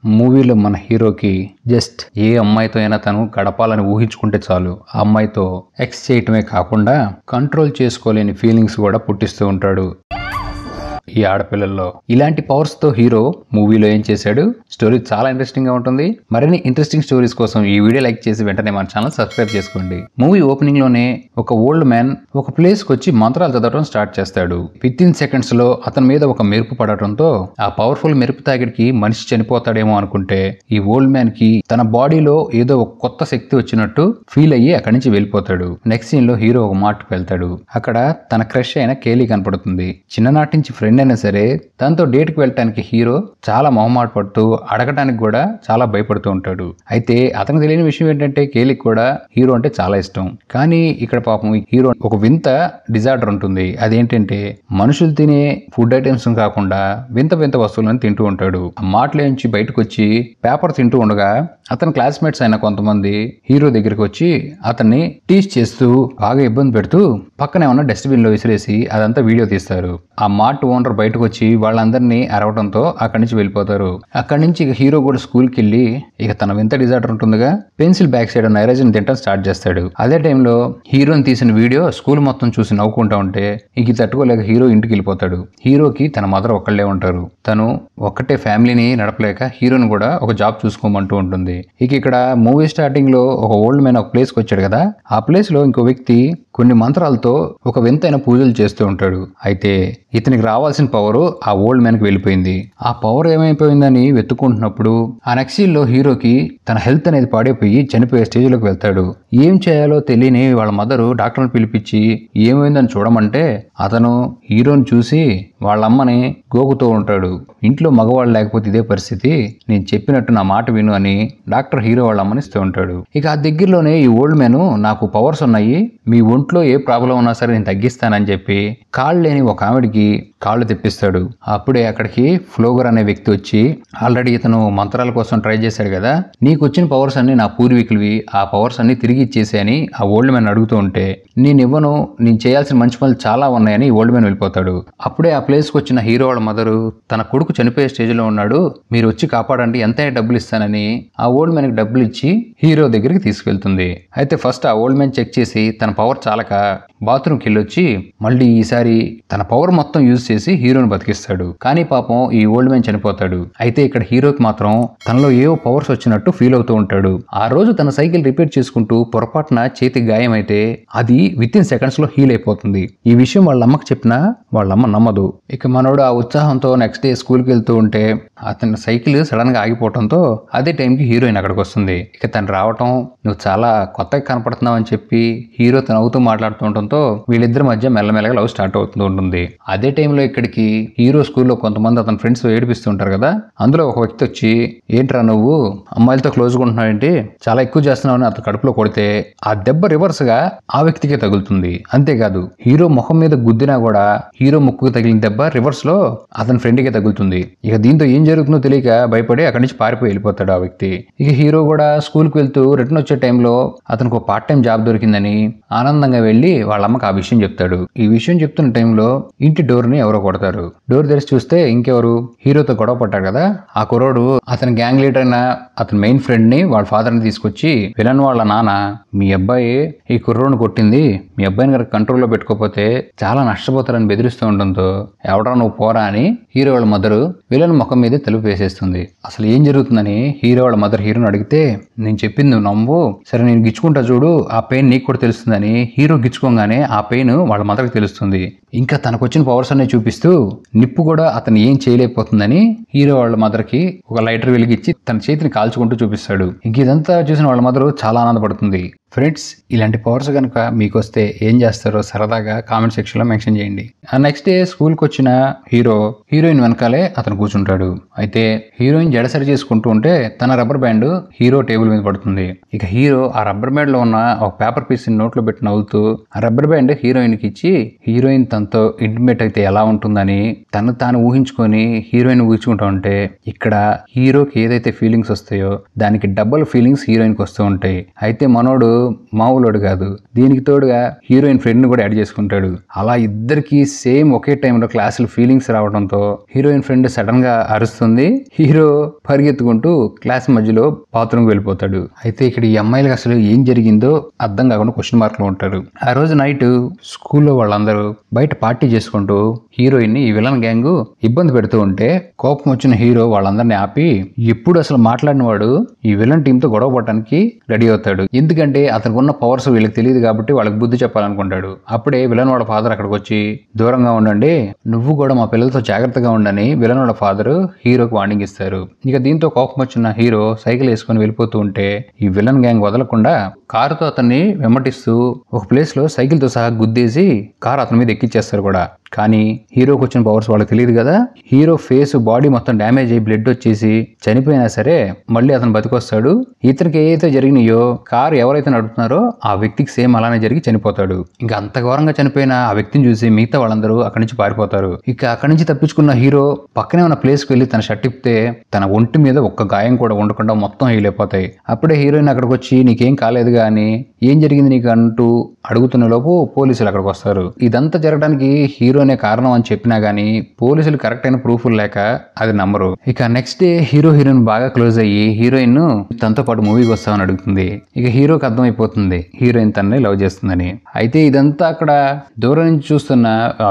మూవీలో మన హీరోకి జస్ట్ ఏ అమ్మాయితో అయినా తను గడపాలని ఊహించుకుంటే చాలు ఆ అమ్మాయితో ఎక్స్ చేయటమే కాకుండా కంట్రోల్ చేసుకోలేని ఫీలింగ్స్ కూడా పుట్టిస్తూ ఉంటాడు ఈ ఆడపిల్లల్లో. ఇలాంటి పవర్స్ తో హీరో మూవీలో ఏం చేశాడు, స్టోరీ చాలా ఇంట్రెస్టింగ్ గా ఉంటుంది. మరిన్ని ఇంట్రెస్టింగ్ స్టోరీస్ కోసం ఈ వీడియో లైక్ చేసి వెంటనే మన ఛానల్ సబ్స్క్రైబ్ చేసుకోండి. మూవీ ఓపెనింగ్ లోనే ఒక ఓల్డ్ మ్యాన్ ఒక ప్లేస్ కి వచ్చి మంత్రాలు చదవడం స్టార్ట్ చేస్తాడు. విత్ ఇన్ సెకండ్స్ లో అతని మీద ఒక మెరుపు పడటంతో ఆ పవర్ఫుల్ మెరుపు తాకిడికి మనిషి చనిపోతాడేమో అనుకుంటే ఈ ఓల్డ్ మ్యాన్ కి తన బాడీలో ఏదో ఒక కొత్త శక్తి వచ్చినట్టు ఫీల్ అయ్యి అక్కడి నుంచి వెళ్ళిపోతాడు. నెక్స్ట్ సీన్ లో హీరో ఒక మార్ట్కి వెళ్తాడు. అక్కడ తన క్రష్ అయిన కేలీ కనపడుతుంది. చిన్ననాటి నుంచి ఫ్రెండ్ అయినా సరే తనతో డేట్ కి వెళ్ళటానికి హీరో చాలా మొహమాట పడుతూ అడగటానికి కూడా చాలా భయపడుతూ ఉంటాడు. అయితే అతనికి తెలియని విషయం ఏంటంటే కేలీకి కూడా హీరో అంటే చాలా ఇష్టం. కానీ ఇక్కడ పాపం హీరో ఒక వింత డిజార్డర్ ఉంటుంది. అదేంటంటే మనుషులు తినే ఫుడ్ ఐటమ్స్ కాకుండా వింత వింత వస్తువులను తింటూ ఉంటాడు. ఆ మాటలో నుంచి బయటకు వచ్చి పేపర్ తింటూ ఉండగా అతని క్లాస్మేట్స్ అయిన కొంతమంది హీరో దగ్గరికి వచ్చి అతన్ని టీచ్ చేస్తూ బాగా ఇబ్బంది పెడుతూ పక్కనే ఉన్న డస్ట్బిన్ లో విసిరేసి అదంతా వీడియో తీస్తారు. ఆ మార్ట్ ఓనర్ బయటకు వచ్చి వాళ్ళందరినీ అరవడంతో అక్కడి నుంచి వెళ్ళిపోతారు. అక్కడి నుంచి ఇక హీరో కూడా స్కూల్కి వెళ్ళి ఇక తన వింత డిజార్డర్ ఉంటుందిగా పెన్సిల్ బ్యాక్ సైడ్ ఉన్న ఎరేజర్ని తింటాం స్టార్ట్ చేస్తాడు. అదే టైంలో హీరోని తీసిన వీడియో స్కూల్ మొత్తం చూసి నవ్వుకుంటా ఉంటే ఇక తట్టుకోలేక హీరో ఇంటికి వెళ్ళిపోతాడు. హీరోకి తన మదర్ ఒక్కళ్ళే ఉంటారు. తను ఒక్కటే ఫ్యామిలీని నడపలేక హీరోని కూడా ఒక జాబ్ చూసుకోమంటూ ఉంటుంది. ఇక ఇక్కడ మూవీ స్టార్టింగ్ లో ఒక ఓల్డ్ మ్యాన్ ఒక ప్లేస్ కి వచ్చాడు కదా, ఆ ప్లేస్ లో ఇంకో వ్యక్తి కొన్ని మంత్రాలతో ఒక వింతైన పూజలు చేస్తూ ఉంటాడు. అయితే ఇతనికి రావాల్సిన పవర్ ఆ ఓల్డ్ మ్యాన్ కి వెళ్ళిపోయింది. ఆ పవర్ ఏమైపోయిందని వెతుక్కుంటున్నప్పుడు ఆ నెక్స్ట్ సీన్ లో హీరోకి తన హెల్త్ అనేది పాడైపోయి చనిపోయే స్టేజ్ లోకి వెళ్తాడు. ఏం చేయాలో తెలియని వాళ్ళ మదరు డాక్టర్ని పిలిపించి ఏమైందని చూడమంటే అతను హీరోని చూసి వాళ్ళ అమ్మని గోకుతూ ఉంటాడు. ఇంట్లో మగవాళ్ళు లేకపోతే ఇదే పరిస్థితి, నేను చెప్పినట్టు నా మాట విను అని డాక్టర్ హీరో వాళ్ళ అమ్మని ఇస్తూ ఉంటాడు. ఇక ఆ దగ్గరలోనే ఈ ఓల్డ్ మ్యాన్ నాకు పవర్స్ ఉన్నాయి, మీ ఒంట్లో ఏ ప్రాబ్లం ఉన్నా సరే నేను తగ్గిస్తానని చెప్పి కాళ్ళు లేని ఒక ఆవిడికి కాళ్ళు తెప్పిస్తాడు. అప్పుడే అక్కడికి ఫ్లోగర్ అనే వ్యక్తి వచ్చి ఆల్రెడీ ఇతను మంత్రాల కోసం ట్రై చేశాడు కదా, నీకు వచ్చిన పవర్స్ అన్ని నా పూర్వీకులవి, ఆ పవర్స్ అన్ని తిరిగి ఇచ్చేసాయని ఆ ఓల్డ్ మ్యాన్ అడుగుతూ ఉంటే నేను ఇవ్వను, నేను చేయాల్సిన మంచి పనులు చాలా ఉన్నాయని ఓల్డ్ మ్యాన్ వెళ్ళిపోతాడు. అప్పుడే ఆ ప్లేస్కి వచ్చిన హీరో వాళ్ళ మదరు తన కొడుకు చనిపోయే స్టేజ్ లో ఉన్నాడు, మీరు వచ్చి కాపాడండి, ఎంతైనా డబ్బులు ఇస్తానని ఆ ఓల్డ్ మ్యాన్ కి డబ్బులు ఇచ్చి హీరో దగ్గరికి తీసుకెళ్తుంది. అయితే ఫస్ట్ ఆ ఓల్డ్ మ్యాన్ చెక్ చేసి తన పవర్ చాలక బాత్రూమ్కి వెళ్ళొచ్చి మళ్ళీ ఈసారి తన పవర్ మొత్తం యూజ్ చేసి హీరోని బతికిస్తాడు. కానీ పాపం ఈ ఓల్డ్ మ్యాన్ చనిపోతాడు. అయితే ఇక్కడ హీరోకి మాత్రం తనలో ఏవో పవర్స్ వచ్చినట్టు ఫీల్ అవుతూ ఉంటాడు. ఆ రోజు తన సైకిల్ రిపేర్ చేసుకుంటూ పొరపాటున చేతికి గాయం అయితే అది విత్ ఇన్ సెకండ్స్ లో హీల్ అయిపోతుంది. ఈ విషయం వాళ్ళ అమ్మకి చెప్పినా వాళ్ళ అమ్మ నమ్మదు. ఇక మనోడు ఆ ఉత్సాహంతో నెక్స్ట్ డే స్కూల్కి వెళ్తూ ఉంటే అతని సైకిల్ సడన్ గా ఆగిపోవడంతో అదే టైంకి హీరోయిన్ అక్కడికి వస్తుంది. ఇక తను రావటం నువ్వు చాలా కొత్తగా కనపడుతున్నావు అని చెప్పి హీరో తను అవుతూ మాట్లాడుతూ ఉండటంతో వీళ్ళిద్దరి మధ్య మెల్లమెల్లగా లవ్ స్టార్ట్ అవుతూ ఉంటుంది. అదే టైంలో ఇక్కడికి హీరో స్కూల్లో కొంతమంది అతని ఫ్రెండ్స్ ఏడిపిస్తుంటారు కదా, అందులో ఒక వ్యక్తి వచ్చి ఏంట్రా నువ్వు అమ్మాయిలతో క్లోజ్ గా ఉంటున్నావేంటి, చాలా ఎక్కువ చేస్తున్నావు అని అతని కడుపులో కొడితే ఆ దెబ్బ రివర్స్ గా ఆ వ్యక్తికే తగులుతుంది. అంతేకాదు హీరో ముఖం మీద గుద్దినా కూడా హీరో ముక్కుకు తగిలిన దెబ్బ రివర్స్ లో అతని ఫ్రెండ్ కే తగులుతుంది. ఇక దీంతో ఏం జరుగుతుందో తెలియక భయపడి అక్కడి నుంచి పారిపోయి వెళ్ళిపోతాడు ఆ వ్యక్తి. ఇక హీరో కూడా స్కూల్ కి వెళ్తూ రిటర్న్ వచ్చే టైంలో అతనికి ఒక పార్ట్ టైం జాబ్ దొరికిందని ఆనందంగా వెళ్లి వాళ్ళ అమ్మకి ఆ విషయం చెప్తాడు. ఈ విషయం చెప్తున్న టైంలో ఇంటి డోర్ ని ఎవరో కొడతారు. డోర్ తెరిచి చూస్తే ఇంకెవరు, హీరోతో గొడవ పడ్డాడు కదా ఆ కుర్రోడు అతని గ్యాంగ్ లీడర్ అయిన అతని మెయిన్ ఫ్రెండ్ ని వాళ్ళ ఫాదర్ ని తీసుకొచ్చి విలన్ వాళ్ళ నాన్న మీ అబ్బాయి ఈ కుర్రోడ్ని కొట్టింది, మీ అబ్బాయిని కనుక కంట్రోల్లో పెట్టుకోకపోతే చాలా నష్టపోతారని బెదిరిస్తూ ఉండడంతో ఎవడరా నువ్వు పోరా అని హీరో వాళ్ళ మదరు విలన్ ముఖం మీద తెలుపు వేసేస్తుంది. అసలు ఏం జరుగుతుందని హీరో వాళ్ళ మదర్ హీరోని అడిగితే నేను చెప్పింది నువ్వు నమ్ము, సరే నేను గిచ్చుకుంటా చూడు, ఆ పెయిన్ నీకు కూడా తెలుస్తుందని హీరో గిచ్చుకోగానే ఆ పెయిన్ వాళ్ళ మదర్కి తెలుస్తుంది. ఇంకా తనకు వచ్చిన పవర్స్ అన్ని చూపిస్తూ నిప్పు కూడా అతను ఏం చేయలేకపోతుందని హీరో వాళ్ళ మదర్ కి ఒక లైటర్ వెలిగించి తన చేతిని కాల్చుకుంటూ చూపిస్తాడు. ఇంక ఇదంతా చూసిన వాళ్ళ మదర్ చాలా ఆనందపడుతుంది. ఫ్రెండ్స్, ఇలాంటి పవర్స్ కనుక మీకు వస్తే ఏం చేస్తారో సరదాగా కామెంట్ సెక్షన్ లో మెన్షన్ చేయండి. ఆ నెక్స్ట్ డే స్కూల్ కి వచ్చిన హీరోయిన్ వెనకాలే అతను కూర్చుంటాడు. అయితే హీరోయిన్ జడసరి చేసుకుంటూ ఉంటే తన రబ్బర్ బ్యాండ్ హీరో టేబుల్ మీద పడుతుంది. ఇక హీరో ఆ రబ్బర్ బ్యాండ్ లో ఉన్న ఒక పేపర్ పీస్ నోట్లో పెట్టి నవ్వుతూ ఆ రబ్బర్ బ్యాండ్ హీరోయిన్ కి ఇచ్చి హీరోయిన్ తన తనతో ఇంటిమేట్ అయితే ఎలా ఉంటుందని తను తాను ఊహించుకొని హీరోయిన్ ఊహించుకుంటా ఉంటే ఇక్కడ హీరోకి ఏదైతే ఫీలింగ్స్ వస్తాయో దానికి డబుల్ ఫీలింగ్స్ హీరోయిన్కి వస్తూ ఉంటాయి. అయితే మనోడు మామూలోడు కాదు, దీనికి తోడుగా హీరోయిన్ ఫ్రెండ్ కూడా యాడ్ చేసుకుంటాడు. అలా ఇద్దరికి సేమ్ ఒకే టైంలో క్లాసులు ఫీలింగ్స్ రావడంతో హీరోయిన్ ఫ్రెండ్ సడన్ గా అరుస్తుంది. హీరో పరిగెత్తుకుంటూ క్లాస్ మధ్యలో బాత్రూమ్కి వెళ్ళిపోతాడు. అయితే ఇక్కడ ఈ అమ్మాయిలకు అసలు ఏం జరిగిందో అర్థం కాకుండా క్వశ్చన్ మార్క్ లో ఉంటారు. ఆ రోజు నైట్ స్కూల్లో వాళ్ళందరూ బయట పార్టీ చేసుకుంటూ హీరోయిన్ ని ఈ విలన్ గ్యాంగ్ ఇబ్బంది పెడుతూ ఉంటే కోపం వచ్చిన హీరో వాళ్ళందరినీ ఆపి ఎప్పుడు అసలు మాట్లాడిన వాడు ఈ విలన్ టీమ్ తో గొడవ పడటానికి రెడీ అవుతాడు. ఎందుకంటే అతనికి ఉన్న పవర్స్ వీళ్ళకి తెలియదు కాబట్టి వాళ్ళకి బుద్ధి చెప్పాలనుకుంటాడు. అప్పుడే విలన్ వాళ్ళ ఫాదర్ అక్కడికి వచ్చి దూరంగా ఉండండి, నువ్వు కూడా మా పిల్లలతో జాగ్రత్తగా ఉండని విలన్ వాళ్ళ ఫాదర్ హీరోకి వార్నింగ్ ఇస్తారు. ఇక దీంతో కోపం వచ్చిన హీరో సైకిల్ వేసుకొని వెళ్ళిపోతూ ఉంటే ఈ విలన్ గ్యాంగ్ వదలకుండా కారుతో అతన్ని వెంబటిస్తూ ఒక ప్లేస్ లో సైకిల్ తో సహా గుద్దేసి కారు అతని మీద ఎక్కిచ్చేస్తారు కూడా. కానీ హీరోకి వచ్చిన పవర్స్ వాళ్ళకి తెలియదు కదా. హీరో ఫేస్ బాడీ మొత్తం డ్యామేజ్ అయ్యి బ్లడ్ వచ్చేసి చనిపోయినా సరే మళ్ళీ అతను బతికొస్తాడు. ఇతనికి ఏదైతే జరిగినాయో కారు ఎవరైతే నడుపుతున్నారో ఆ వ్యక్తికి సేమ్ అలానే జరిగి చనిపోతాడు. ఇంకా అంత ఘోరంగా చనిపోయిన ఆ వ్యక్తిని చూసి మిగతా వాళ్ళందరూ అక్కడి నుంచి పారిపోతారు. ఇక అక్కడి నుంచి తప్పించుకున్న హీరో పక్కనే ఉన్న ప్లేస్ కి వెళ్ళి తన షర్ట్ ఇప్పితే తన ఒంటి మీద ఒక్క గాయం కూడా ఉండకుండా మొత్తం హీలైపోతాయి. అప్పుడే హీరోయిన్ అక్కడికి వచ్చి నీకేం కాలేదు కానీ ఏం జరిగింది నీకు అంటూ అడుగుతున్న లోపు పోలీసులు అక్కడికి వస్తారు. ఇదంతా జరగడానికి హీరోనే కారణం అని చెప్పినా గానీ పోలీసులు కరెక్ట్ అయిన ప్రూఫ్లు లేక అది నమ్మరు. ఇక నెక్స్ట్ డే హీరోయిన్ బాగా క్లోజ్ అయ్యి హీరోయిన్ తనతో పాటు మూవీకి వస్తామని అడుగుతుంది. ఇక హీరోకి అర్థమైపోతుంది హీరోయిన్ తనని లవ్ చేస్తుందని. అయితే ఇదంతా అక్కడ దూరం నుంచి చూస్తున్న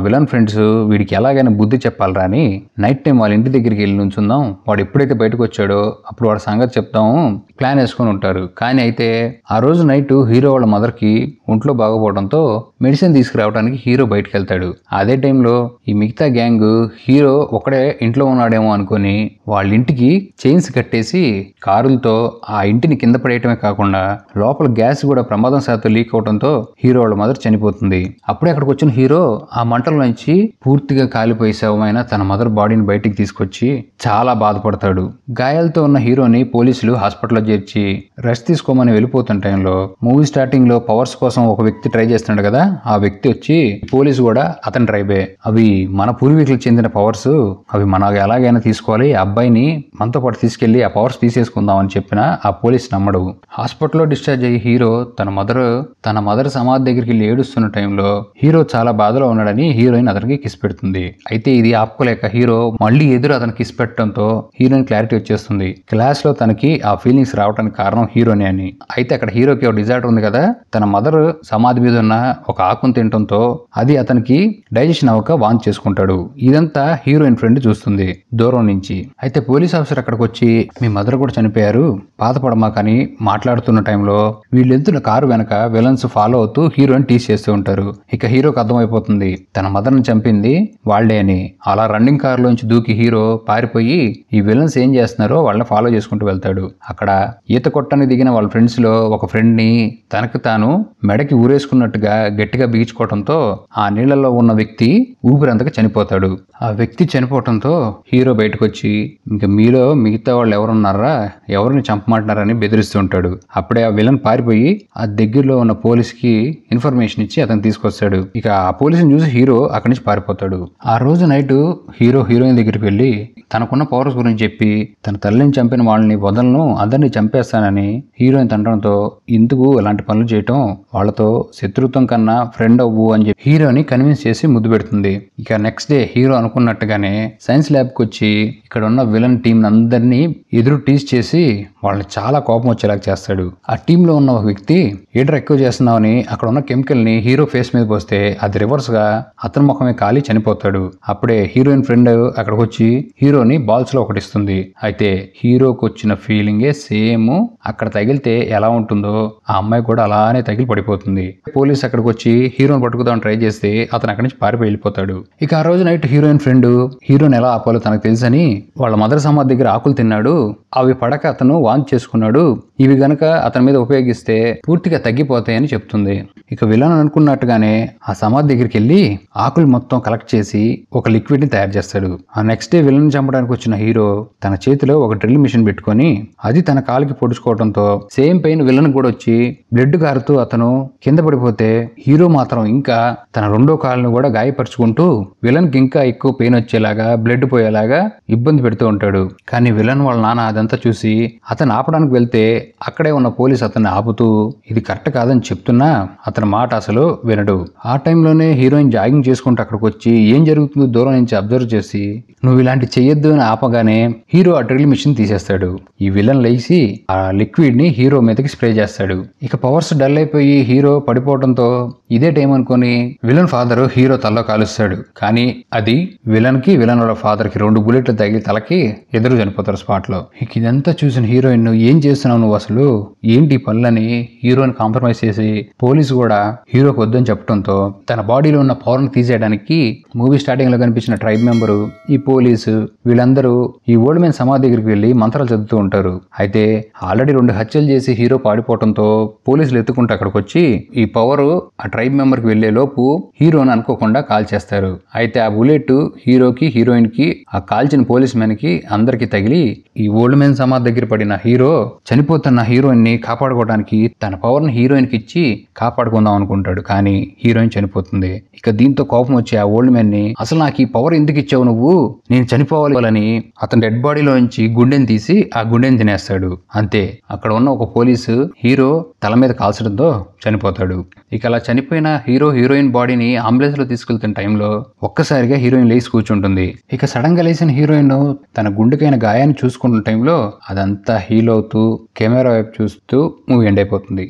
విలన్ ఫ్రెండ్స్ వీడికి ఎలాగైనా బుద్ధి చెప్పాలరా అని నైట్ టైం వాళ్ళ ఇంటి దగ్గరికి వెళ్ళి నుంచుందాం, వాడు ఎప్పుడైతే బయటకు వచ్చాడో అప్పుడు వాడి సంగతి చెప్తాము ప్లాన్ వేసుకొని ఉంటారు. కానీ అయితే ఆ రోజు నైట్ హీరో వాళ్ళ మదర్ కి ఒంట్లో బాగోపోవడంతో మెడిసిన్ తీసుకురావడానికి హీరో బయటకు వెళ్తాడు. అదే టైంలో ఈ మిగతా గ్యాంగ్ హీరో ఒకడే ఇంట్లో ఉన్నాడేమో అనుకుని వాళ్ళ ఇంటికి చైన్స్ కట్టేసి కారులతో ఆ ఇంటిని కింద పడేయటమే కాకుండా లోపల గ్యాస్ కూడా ప్రమాదం శాతం లీక్ అవడంతో హీరో వాళ్ళ మదర్ చనిపోతుంది. అప్పుడే అక్కడికి వచ్చిన హీరో ఆ మంటల నుంచి పూర్తిగా కాలిపోయి శవమైన తన మదర్ బాడీని బయటికి తీసుకొచ్చి చాలా బాధపడతాడు. గాయాలతో ఉన్న హీరోని పోలీసులు హాస్పిటల్లో చేర్చి రెస్ట్ తీసుకోమని వెళ్ళిపోతున్న టైంలో మూవీ స్టార్టింగ్ లో పవర్స్ కోసం ఒక వ్యక్తి ట్రై చేస్తున్నాడు కదా, ఆ వ్యక్తి వచ్చి పోలీసు కూడా అతని ట్రైబే, అవి మన పూర్వీకులకు చెందిన పవర్స్, అవి మనకు ఎలాగైనా తీసుకోవాలి, ఆ అబ్బాయిని మనతో పాటు తీసుకెళ్లి ఆ పవర్స్ తీసేసుకుందాం అని చెప్పిన ఆ పోలీస్ నమ్మడు. హాస్పిటల్లో డిశ్చార్జ్ అయ్యి హీరో తన మదర్ సమాధి దగ్గరికి వెళ్ళి ఏడుస్తున్న టైంలో హీరో చాలా బాధలో ఉన్నాడని హీరోయిన్ అతనికి కిస్ పెడుతుంది. అయితే ఇది ఆపుకోలేక హీరో మళ్ళీ ఎదురు అతనికి కిస్ పెట్టడంతో హీరోయిన్ క్లారిటీ వచ్చేస్తుంది క్లాస్ లో తనకి ఆ ఫీలింగ్స్ రావడానికి కారణం హీరోనే అని. అయితే అక్కడ హీరోకి ఒక డిజార్డర్ ఉంది కదా, తన మదర్ సమాధి మీద ఉన్న ఒక ఆకును తినడంతో అది అతనికి డైజెషన్ అవ్వక వాంతి చేసుకుంటాడు. ఇదంతా హీరోయిన్ ఫ్రెండ్ చూస్తుంది దూరం నుంచి. అయితే పోలీస్ ఆఫీసర్ అక్కడికి వచ్చి మీ మదర్ కూడా చనిపోయారు, బాధపడమా కానీ మాట్లాడుతున్న టైంలో వీళ్ళెంతున్న కారు వెనక విలన్స్ ఫాలో అవుతూ హీరోయిన్ టీస్ చేస్తూ ఉంటారు. ఇక హీరోకి అర్థమైపోతుంది తన మదర్ ని చంపింది వాళ్లే అని. అలా రన్నింగ్ కార్ లోంచి దూకి హీరో పారిపోయి ఈ విలన్స్ ఏం చేస్తున్నారో వాళ్ళని ఫాలో చేసుకుంటూ వెళ్తాడు. అక్కడ ఈత కొట్టడానికి దిగిన వాళ్ళ ఫ్రెండ్స్ లో ఒక ఫ్రెండ్ ని తనకు తాను మెడకి ఊరేసుకున్నట్టుగా గట్టిగా బిగించుకోవడంతో ఆ నీళ్లలో ఉన్న వ్యక్తి ఊపిరంతగా చనిపోతాడు. ఆ వ్యక్తి చనిపోవడంతో హీరో బయటకు వచ్చి ఇంకా మీలో మిగతా వాళ్ళు ఎవరున్నారా, ఎవరిని చంపమంటున్నారని బెదిరిస్తూ ఉంటాడు. అప్పుడే ఆ విలన్ పారిపోయి ఆ దగ్గరలో ఉన్న పోలీస్ కి ఇన్ఫర్మేషన్ ఇచ్చి అతను తీసుకొస్తాడు. ఇక ఆ పోలీసుని చూసి హీరో అక్కడి నుంచి పారిపోతాడు. ఆ రోజు నైట్ హీరో హీరోయిన్ దగ్గరికి వెళ్ళి తనకున్న పవర్స్ గురించి చెప్పి తన తల్లిని చంపిన వాళ్ళని వదలను, అందరినీ చంపేస్తానని హీరోయిన్ తండ్రంతో ఎందుకు ఇలాంటి పనులు చేయటం, వాళ్ళతో శత్రుత్వం కన్నా ఫ్రెండ్ అవ్వు అని చెప్పి హీరోని కన్విన్స్ చేసి ముద్దు పెడుతుంది. ఇక నెక్స్ట్ డే హీరో అనుకున్నట్టుగానే సైన్స్ ల్యాబ్ కి వచ్చి ఇక్కడ ఉన్న విలన్ టీం అందరినీ ఎదురు టీస్ చేసి వాళ్ళని చాలా కోపం వచ్చేలాగా చేస్తాడు. ఆ టీమ్ లో ఉన్న ఒక వ్యక్తి హీటర్ ఎక్కువ చేస్తున్నామని అక్కడ ఉన్న కెమికల్ ని హీరో ఫేస్ మీద పోస్తే అది రివర్స్ గా అతని ముఖమే కాలి చనిపోతాడు. అప్పుడే హీరోయిన్ ఫ్రెండ్ అక్కడికి వచ్చి హీరోని బాల్స్ లో ఒకటిస్తుంది. అయితే హీరోకి వచ్చిన ఫీలింగే సేమ్ అక్కడ తగిలితే ఎలా ఉంటుందో ఆ అమ్మాయి కూడా అలానే తగిలి పడిపోతుంది. పోలీస్ అక్కడికి వచ్చి హీరోని పట్టుకుదామని ట్రై చేస్తే అతను అక్కడి నుంచి పారిపోయి వెళ్ళిపోతాడు. ఇక ఆ రోజు నైట్ హీరోయిన్ ఫ్రెండ్ హీరోని ఎలా ఆపాలో తనకు తెలుసని వాళ్ళ మదర్ సమాధి దగ్గర ఆకులు తిన్నాడు, అవి పడక అతను వాంతి చేసుకున్నాడు, ఇవి గనక అతని మీద ఉపయోగిస్తే పూర్తిగా తగ్గిపోతాయని చెప్తుంది. ఇక విలన్ అనుకున్నట్టుగానే ఆ సమాధి దగ్గరికి వెళ్ళి ఆకులు మొత్తం కలెక్ట్ చేసి ఒక లిక్విడ్ ని తయారు చేస్తాడు. ఆ నెక్స్ట్ డే విలన్ చంపడానికి వచ్చిన హీరో తన చేతిలో ఒక డ్రిల్ మిషన్ పెట్టుకొని అది తన కాలుకి పొడుచుకోవడంతో సేమ్ పెయిన్ విలన్ కూడా వచ్చి బ్లడ్ కారుతూ అతను కింద పడిపోతే హీరో మాత్రం ఇంకా తన రెండో కాలును కూడా గాయపరుచుకుంటూ విలన్ కి ఇంకా ఎక్కువ పెయిన్ వచ్చేలాగా బ్లడ్ పోయేలాగా ఇబ్బంది పెడుతూ ఉంటాడు. కానీ విలన్ వాళ్ళ నాన్న అదంతా చూసి అతను ఆపడానికి వెళ్తే అక్కడే ఉన్న పోలీస్ అతన్ని ఆపుతూ ఇది కరెక్ట్ కాదని చెప్తున్నా అతని మాట అసలు వినడు. ఆ టైంలోనే హీరోయిన్ జాగింగ్ చేసుకుంటూ అక్కడికి వచ్చి ఏం జరుగుతుందో దూరం నుంచి అబ్జర్వ్ చేసి నువ్వు ఇలాంటి చెయ్యొద్దు అని ఆపగానే హీరో ఆ డ్రిల్ మిషన్ తీసేస్తాడు. ఈ విలన్ లేచి ఆ లిక్విడ్ ని హీరో మీదకి స్ప్రే చేస్తాడు. ఇక పవర్స్ డల్ అయిపోయి హీరో పడిపోవడంతో ఇదే టైం అనుకుని విలన్ ఫాదర్ హీరో తలలో కాలుస్తాడు. కానీ అది విలన్ వాళ్ళ ఫాదర్ కి 2 బుల్లెట్లు తగిలి తలకి ఎదురు చనిపోతారు స్పాట్ లో. ఇక ఇదంతా చూసిన హీరోయిన్ ఏం చేస్తున్నావు నువ్వు అసలు ఏంటి పనులని హీరోని కాంప్రమైజ్ చేసి పోలీసు కూడా హీరోకి వద్దని చెప్పడంతో తన బాడీలో ఉన్న పవర్ ని తీసేయడానికి మూవీ స్టార్టింగ్ లో కనిపించిన ట్రైబ్ మెంబరు, ఈ పోలీసు వీళ్ళందరూ ఈ ఓల్డ్ మ్యాన్ సమాధి దగ్గరికి వెళ్లి మంత్రాలు చదువుతూ ఉంటారు. అయితే ఆల్రెడీ 2 హత్యలు చేసి హీరో పాడిపోవడంతో పోలీసులు ఎత్తుకుంటూ అక్కడికి వచ్చి ఈ పవర్ ఆ ట్రైబ్ మెంబర్ కి వెళ్లే లోపు హీరోని అనుకోకుండా కాల్ చేస్తారు. అయితే ఆ బుల్లెట్ హీరోకి హీరోయిన్ కి ఆ కాల్చిన పోలీస్ మ్యాన్ కి అందరికి తగిలి ఈ ఓల్డ్ మ్యాన్ సమాధి దగ్గర పడిన హీరో చనిపోతున్న హీరోయిన్ ని కాపాడుకోవడానికి తన పవర్ ని హీరోయిన్ కి ఇచ్చి కాపాడుకుందాం అనుకుంటాడు. కానీ హీరోయిన్ చనిపోతుంది. ఇక దీంతో కోపం వచ్చి ఆ ఓల్డ్ మ్యాన్ ని అసలు నాకు ఈ పవర్ ఎందుకు ఇచ్చావు నువ్వు, నేను చనిపోవాలని అతని డెడ్ బాడీలో నుంచి గుండెని తీసి ఆ గుండెని తినేస్తాడు. అంతే అక్కడ ఉన్న ఒక పోలీసు హీరో తల మీద కాల్చడంతో చనిపోతాడు. ఇక అలా చనిపోయిన హీరోయిన్ బాడీని అంబులెన్స్ లో తీసుకెళ్తున్న టైంలో ఒక్కసారిగా హీరోయిన్ లేచి కూర్చుంటుంది. ఇక సడన్ గా లేచిన హీరోయిన్ తన గుండెకైన గాయాన్ని చూసుకుంటున్న టైంలో అదంతా హీల్ అవుతూ కెమెరా వైపు చూస్తూ మూవీ ఎండ్ అయిపోతుంది.